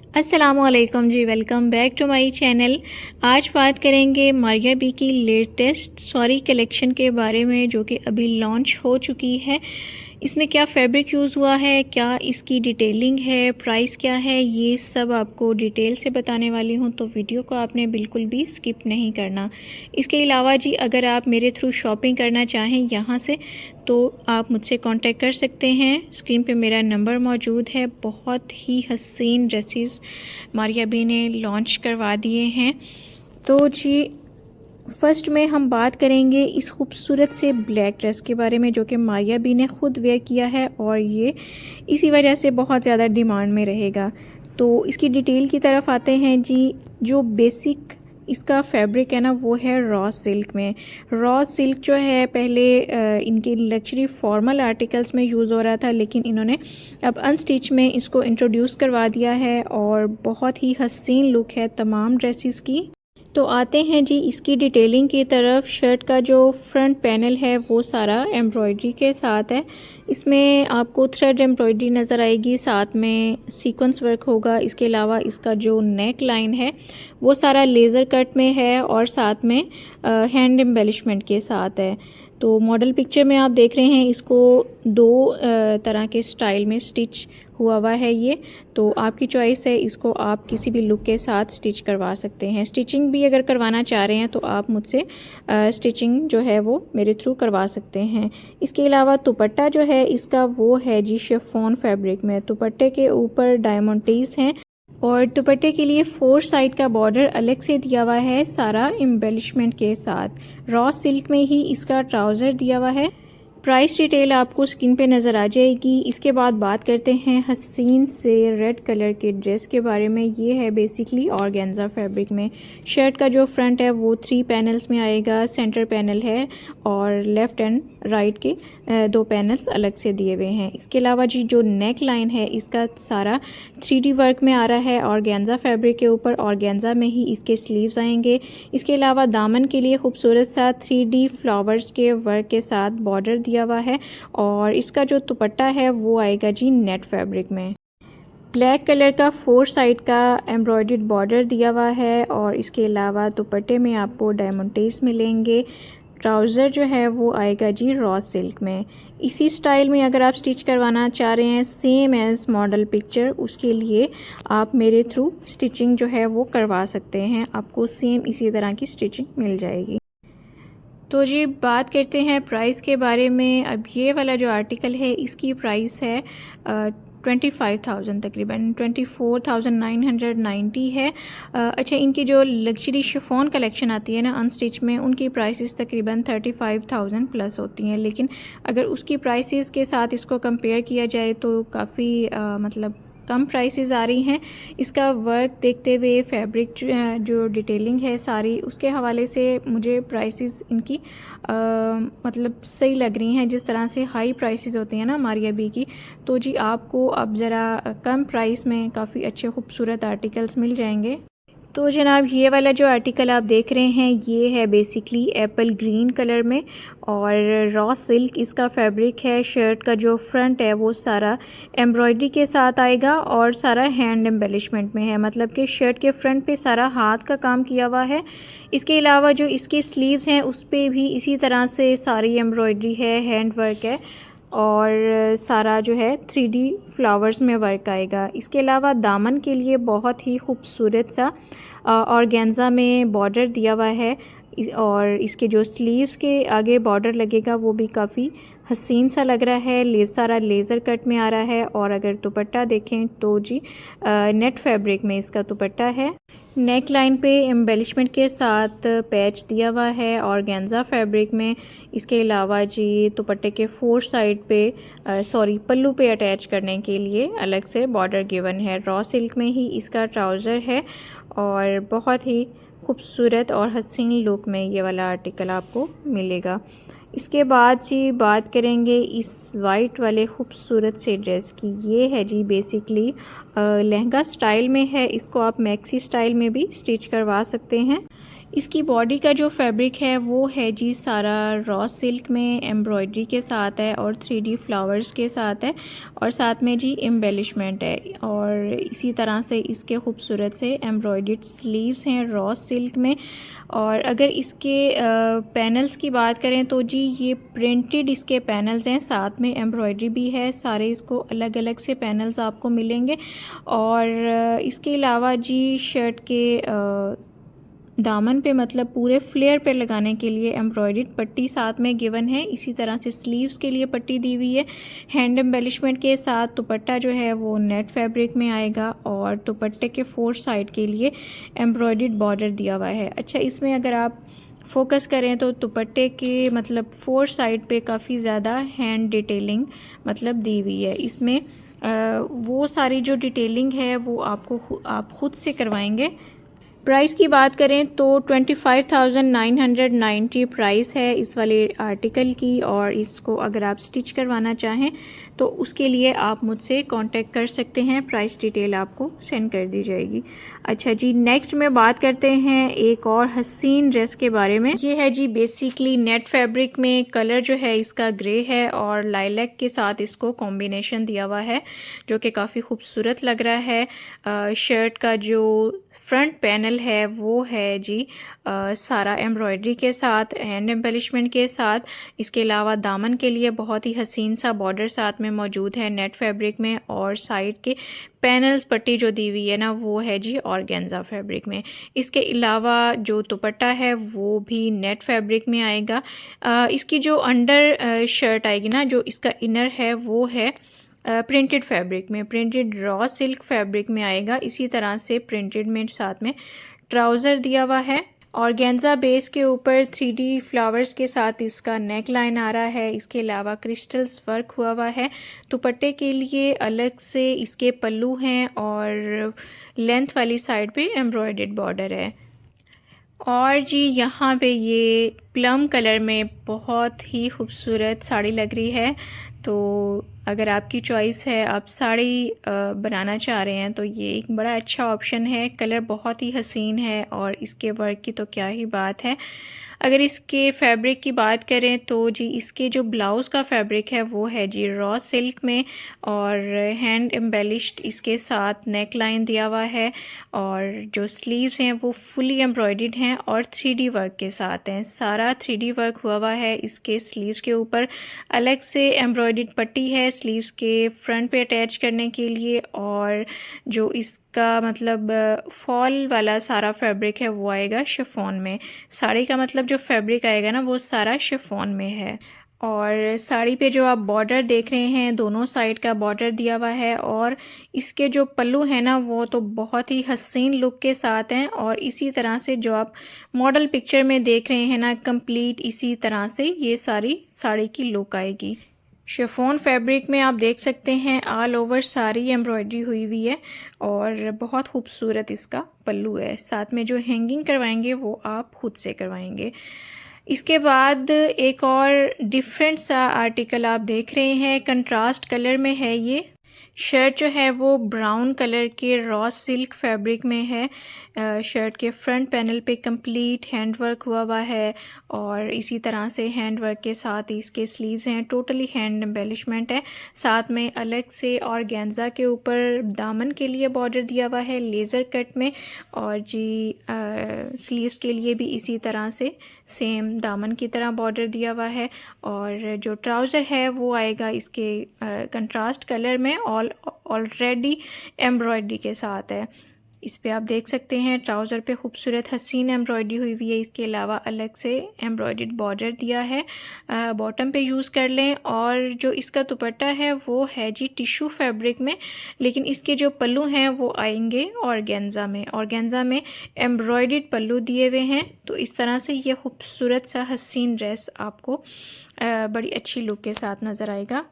अस्सलामुअलैकुम जी, welcome back to my channel. आज बात करेंगे मारिया बी की लेटेस्ट सॉरी कलेक्शन के बारे में, जो कि अभी लॉन्च हो चुकी है। इसमें क्या फैब्रिक यूज़ हुआ है, क्या इसकी डिटेलिंग है, प्राइस क्या है, ये सब आपको डिटेल से बताने वाली हूँ, तो वीडियो को आपने बिल्कुल भी स्किप नहीं करना। इसके अलावा जी, अगर आप मेरे थ्रू शॉपिंग करना चाहें यहाँ से, तो आप मुझसे कांटेक्ट कर सकते हैं। स्क्रीन पे मेरा नंबर मौजूद है। बहुत ही हसीन ड्रेसेस मारिया बी ने लॉन्च करवा दिए हैं। तो जी, फर्स्ट में हम बात करेंगे इस खूबसूरत से ब्लैक ड्रेस के बारे में, जो कि मारिया बी ने ख़ुद वेयर किया है और ये इसी वजह से बहुत ज़्यादा डिमांड में रहेगा। तो इसकी डिटेल की तरफ आते हैं जी। जो बेसिक इसका फैब्रिक है ना, वो है रॉ सिल्क में। रॉ सिल्क जो है पहले इनके लग्जरी फॉर्मल आर्टिकल्स में यूज़ हो रहा था, लेकिन इन्होंने अब अनस्टिच में इसको इंट्रोड्यूस करवा दिया है और बहुत ही हसीन लुक है तमाम ड्रेसेस की। तो आते हैं जी इसकी डिटेलिंग की तरफ। शर्ट का जो फ्रंट पैनल है वो सारा एम्ब्रॉयडरी के साथ है। इसमें आपको थ्रेड एम्ब्रॉयडरी नज़र आएगी, साथ में सीक्वेंस वर्क होगा। इसके अलावा इसका जो नेक लाइन है वो सारा लेज़र कट में है और साथ में हैंड एम्बेलिशमेंट के साथ है। तो मॉडल पिक्चर में आप देख रहे हैं, इसको दो तरह के स्टाइल में स्टिच हुआ है ये। तो आपकी चॉइस है, इसको आप किसी भी लुक के साथ स्टिच करवा सकते हैं। स्टिचिंग भी अगर करवाना चाह रहे हैं तो आप मुझसे स्टिचिंग जो है वो मेरे थ्रू करवा सकते हैं। इसके अलावा दुपट्टा जो है इसका वो है जी शिफॉन फैब्रिक में। दुपट्टे के ऊपर डायमंडीज हैं और दुपट्टे के लिए 4 साइड का बॉर्डर अलग से दिया हुआ है, सारा एम्बेलिशमेंट के साथ। रॉ सिल्क में ही इसका ट्राउज़र दिया हुआ है। प्राइस डिटेल आपको स्क्रीन पे नज़र आ जाएगी। इसके बाद बात करते हैं हसीन से रेड कलर के ड्रेस के बारे में। ये है बेसिकली ऑर्गेन्जा फैब्रिक में। शर्ट का जो फ्रंट है वो 3 पैनल्स में आएगा। सेंटर पैनल है और लेफ़्ट एंड राइट के 2 पैनल्स अलग से दिए हुए हैं। इसके अलावा जी जो नेक लाइन है इसका सारा 3D वर्क में आ रहा है ऑर्गेन्जा फैब्रिक के ऊपर। ऑर्गेन्जा में ही इसके स्लीव्स आएंगे। इसके अलावा दामन के लिए खूबसूरत सा 3D फ्लावर्स के वर्क के साथ बॉर्डर दिया हुआ है और इसका जो दुपट्टा है वो आएगा जी नेट फैब्रिक में। ब्लैक कलर का 4 साइड का एम्ब्रॉयडर्ड बॉर्डर दिया हुआ है और इसके अलावा दुपट्टे में आपको डायमंडीज मिलेंगे। ट्राउज़र जो है वो आएगा जी रॉ सिल्क में। इसी स्टाइल में अगर आप स्टिच करवाना चाह रहे हैं सेम एज मॉडल पिक्चर, उसके लिए आप मेरे थ्रू स्टिचिंग जो है वो करवा सकते हैं। आपको सेम इसी तरह की स्टिचिंग मिल जाएगी। तो जी बात करते हैं प्राइस के बारे में। अब ये वाला जो आर्टिकल है इसकी प्राइस है 25,000, तकरीबन 24,990 है। अच्छा, इनकी जो लग्जरी शिफॉन कलेक्शन आती है ना अनस्टिच में, उनकी प्राइसेस तकरीबन 35,000 प्लस होती हैं, लेकिन अगर उसकी प्राइसेस के साथ इसको कंपेयर किया जाए तो काफ़ी मतलब कम प्राइसेस आ रही हैं। इसका वर्क देखते हुए फैब्रिक जो डिटेलिंग है सारी, उसके हवाले से मुझे प्राइसेस इनकी मतलब सही लग रही हैं। जिस तरह से हाई प्राइसेस होती हैं ना मारिया बी की, तो जी आपको अब ज़रा कम प्राइस में काफ़ी अच्छे खूबसूरत आर्टिकल्स मिल जाएंगे। तो जनाब ये वाला जो आर्टिकल आप देख रहे हैं ये है बेसिकली एप्पल ग्रीन कलर में और रॉ सिल्क इसका फैब्रिक है। शर्ट का जो फ्रंट है वो सारा एम्ब्रॉयडरी के साथ आएगा और सारा हैंड एम्बेलिशमेंट में है, मतलब कि शर्ट के फ्रंट पे सारा हाथ का काम किया हुआ है। इसके अलावा जो इसके स्लीव्स हैं उस पर भी इसी तरह से सारी एम्ब्रॉयडरी है, हैंड वर्क है और सारा जो है 3D फ्लावर्स में वर्क आएगा। इसके अलावा दामन के लिए बहुत ही खूबसूरत सा ऑर्गेन्जा में बॉर्डर दिया हुआ है और इसके जो स्लीव्स के आगे बॉर्डर लगेगा वो भी काफ़ी हसीन सा लग रहा है। सारा लेज़र कट में आ रहा है और अगर दुपट्टा देखें तो जी नेट फैब्रिक में इसका दुपट्टा है। नेक लाइन पे एम्बेलिशमेंट के साथ पैच दिया हुआ है ऑर्गेन्जा फैब्रिक में। इसके अलावा जी दुपट्टे के 4 साइड पे पल्लू पे अटैच करने के लिए अलग से बॉर्डर गिवन है। रॉ सिल्क में ही इसका ट्राउज़र है और बहुत ही खूबसूरत और हसीन लुक में ये वाला आर्टिकल आपको मिलेगा। इसके बाद जी बात करेंगे इस वाइट वाले खूबसूरत से ड्रेस की। ये है जी बेसिकली लहंगा स्टाइल में है। इसको आप मैक्सी स्टाइल में भी स्टिच करवा सकते हैं। इसकी बॉडी का जो फैब्रिक है वो है जी सारा रॉ सिल्क में एम्ब्रॉयडरी के साथ है और 3D फ्लावर्स के साथ है और साथ में जी एम्बेलिशमेंट है और इसी तरह से इसके खूबसूरत से एम्ब्रॉयडर्ड स्लीव्स हैं रॉ सिल्क में। और अगर इसके पैनल्स की बात करें तो जी ये प्रिंटेड इसके पैनल्स हैं, साथ में एम्ब्रॉयडरी भी है, सारे इसको अलग अलग से पैनल्स आपको मिलेंगे। और इसके अलावा जी शर्ट के दामन पे मतलब पूरे फ्लेयर पे लगाने के लिए एम्ब्रॉयडर्ड पट्टी साथ में गिवन है। इसी तरह से स्लीव्स के लिए पट्टी दी हुई है। हैंड एम्बेलिशमेंट के साथ दुपट्टा जो है वो नेट फैब्रिक में आएगा और दुपट्टे के 4 साइड के लिए एम्ब्रॉयडर्ड बॉर्डर दिया हुआ है। अच्छा, इसमें अगर आप फोकस करें तो दुपट्टे के मतलब 4 साइड पे काफ़ी ज़्यादा हैंड डिटेलिंग मतलब दी हुई है। इसमें वो सारी जो डिटेलिंग है वो आप खुद से करवाएंगे। प्राइस की बात करें तो 25,990 प्राइस है इस वाले आर्टिकल की और इसको अगर आप स्टिच करवाना चाहें तो उसके लिए आप मुझसे कांटेक्ट कर सकते हैं, प्राइस डिटेल आपको सेंड कर दी जाएगी। अच्छा जी, नेक्स्ट में बात करते हैं एक और हसीन ड्रेस के बारे में। ये है जी बेसिकली नेट फैब्रिक में, कलर जो है इसका ग्रे है और लाइलैक के साथ इसको कॉम्बिनेशन दिया हुआ है जो कि काफ़ी खूबसूरत लग रहा है। शर्ट का जो फ्रंट पैनल है वो है जी सारा एम्ब्रॉयडरी के साथ, हैंड एम्बेलिशमेंट के साथ। इसके अलावा दामन के लिए बहुत ही हसीन सा बॉर्डर साथ में मौजूद है नेट फैब्रिक में और साइड के पैनल्स पट्टी जो दी हुई है ना वो है जी ऑर्गेन्जा फैब्रिक में। इसके अलावा जो दुपट्टा है वो भी नेट फैब्रिक में आएगा। इसकी जो अंडर शर्ट आएगी ना, जो इसका इनर है वो है प्रिंटेड फैब्रिक में, प्रिंटेड रॉ सिल्क फैब्रिक में आएगा। इसी तरह से प्रिंटेड में साथ में ट्राउज़र दिया हुआ है। ऑर्गेन्जा बेस के ऊपर 3D फ्लावर्स के साथ इसका नेक लाइन आ रहा है। इसके अलावा क्रिस्टल्स वर्क हुआ हुआ है। दुपट्टे के लिए अलग से इसके पल्लू हैं और लेंथ वाली साइड पे एम्ब्रॉयडर्ड बॉर्डर है। और जी यहाँ पे ये प्लम कलर में बहुत ही खूबसूरत साड़ी लग रही है। तो अगर आपकी चॉइस है, आप साड़ी बनाना चाह रहे हैं तो ये एक बड़ा अच्छा ऑप्शन है। कलर बहुत ही हसीन है और इसके वर्क की तो क्या ही बात है। अगर इसके फैब्रिक की बात करें तो जी इसके जो ब्लाउज़ का फैब्रिक है वो है जी रॉ सिल्क में और हैंड एम्बेलिश्ड इसके साथ नेक लाइन दिया हुआ है और जो स्लीव्स हैं वो फुली एम्ब्रॉयडर्ड हैं और 3D वर्क के साथ हैं। सारा 3D वर्क हुआ है इसके स्लीव्स के ऊपर। अलग से एम्ब्रॉयडर्ड पट्टी है स्लीव्स के फ्रंट पे अटैच करने के लिए और जो इसका मतलब फॉल वाला सारा फैब्रिक है वो आएगा शिफॉन में। साड़ी का मतलब जो फैब्रिक आएगा ना वो सारा शिफॉन में है। और साड़ी पे जो आप बॉर्डर देख रहे हैं दोनों साइड का बॉर्डर दिया हुआ है और इसके जो पल्लू हैं ना वो तो बहुत ही हसीन लुक के साथ हैं और इसी तरह से जो आप मॉडल पिक्चर में देख रहे हैं ना कंप्लीट इसी तरह से ये सारी साड़ी की लुक आएगी। शिफॉन फैब्रिक में आप देख सकते हैं ऑल ओवर सारी एम्ब्रॉयडरी हुई हुई है और बहुत खूबसूरत इसका पल्लू है। साथ में जो हैंगिंग करवाएंगे वो आप खुद से करवाएंगे। इसके बाद एक और डिफरेंट सा आर्टिकल आप देख रहे हैं, कंट्रास्ट कलर में है। ये शर्ट जो है वो ब्राउन कलर के रॉ सिल्क फैब्रिक में है। शर्ट के फ्रंट पैनल पे कंप्लीट हैंड वर्क हुआ है और इसी तरह से हैंड वर्क के साथ ही इसके स्लीव्स हैं, टोटली हैंड एम्बेलिशमेंट है। साथ में अलग से ऑर्गेन्जा के ऊपर दामन के लिए बॉर्डर दिया हुआ है लेज़र कट में और जी स्लीव्स के लिए भी इसी तरह से सेम दामन की तरह बॉर्डर दिया हुआ है और जो ट्राउज़र है वो आएगा इसके कंट्रास्ट कलर में ऑलरेडी एम्ब्रॉयडरी के साथ है। इस पे आप देख सकते हैं ट्राउज़र पे खूबसूरत हसीन एम्ब्रॉयडरी हुई हुई है। इसके अलावा अलग से एम्ब्रॉयडर्ड बॉर्डर दिया है, बॉटम पे यूज़ कर लें। और जो इसका दुपट्टा है वो है जी टिश्यू फैब्रिक में, लेकिन इसके जो पल्लू हैं वो आएंगे ऑर्गेन्जा में। ऑर्गेन्जा में एम्ब्रॉयडर्ड पल्लू दिए हुए हैं। तो इस तरह से ये खूबसूरत सा हसीन ड्रेस आपको बड़ी अच्छी लुक के साथ नज़र आएगा।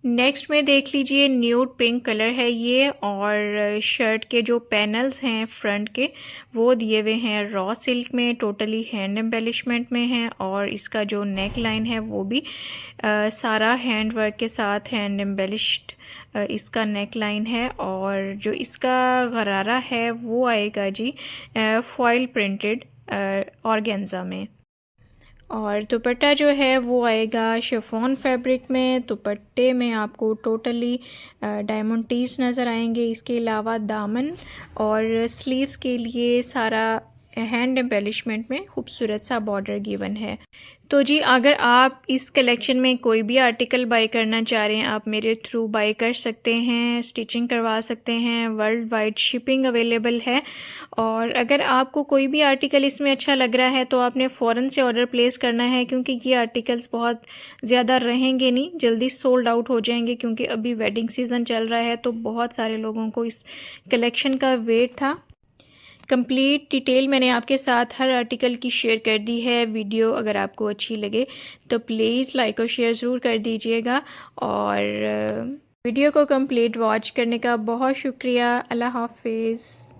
नेक्स्ट में देख लीजिए न्यूड पिंक कलर है ये और शर्ट के जो पैनल्स हैं फ्रंट के वो दिए हुए हैं रॉ सिल्क में, टोटली हैंड एम्बेलिशमेंट में हैं और इसका जो नेक लाइन है वो भी सारा हैंड वर्क के साथ हैंड एम्बेलिश्ड इसका नेक लाइन है और जो इसका गरारा है वो आएगा जी फॉइल प्रिंटेड ऑर्गेन्जा में। और दुपट्टा जो है वो आएगा शिफॉन फैब्रिक में। दुपट्टे में आपको टोटली डायमंड टीज नज़र आएंगे। इसके अलावा दामन और स्लीव्स के लिए सारा हैंड एम्बेलिशमेंट में खूबसूरत सा बॉर्डर गिवन है। तो जी अगर आप इस कलेक्शन में कोई भी आर्टिकल बाय करना चाह रहे हैं, आप मेरे थ्रू बाय कर सकते हैं, स्टिचिंग करवा सकते हैं, वर्ल्ड वाइड शिपिंग अवेलेबल है। और अगर आपको कोई भी आर्टिकल इसमें अच्छा लग रहा है तो आपने फ़ौरन से ऑर्डर प्लेस करना है, क्योंकि ये आर्टिकल्स बहुत ज़्यादा रहेंगे नहीं, जल्दी सोल्ड आउट हो जाएंगे, क्योंकि अभी वेडिंग सीज़न चल रहा है तो बहुत सारे लोगों को इस कलेक्शन का वेट था। कंप्लीट डिटेल मैंने आपके साथ हर आर्टिकल की शेयर कर दी है। वीडियो अगर आपको अच्छी लगे तो प्लीज़ लाइक और शेयर ज़रूर कर दीजिएगा। और वीडियो को कंप्लीट वॉच करने का बहुत शुक्रिया। अल्लाह हाफिज़।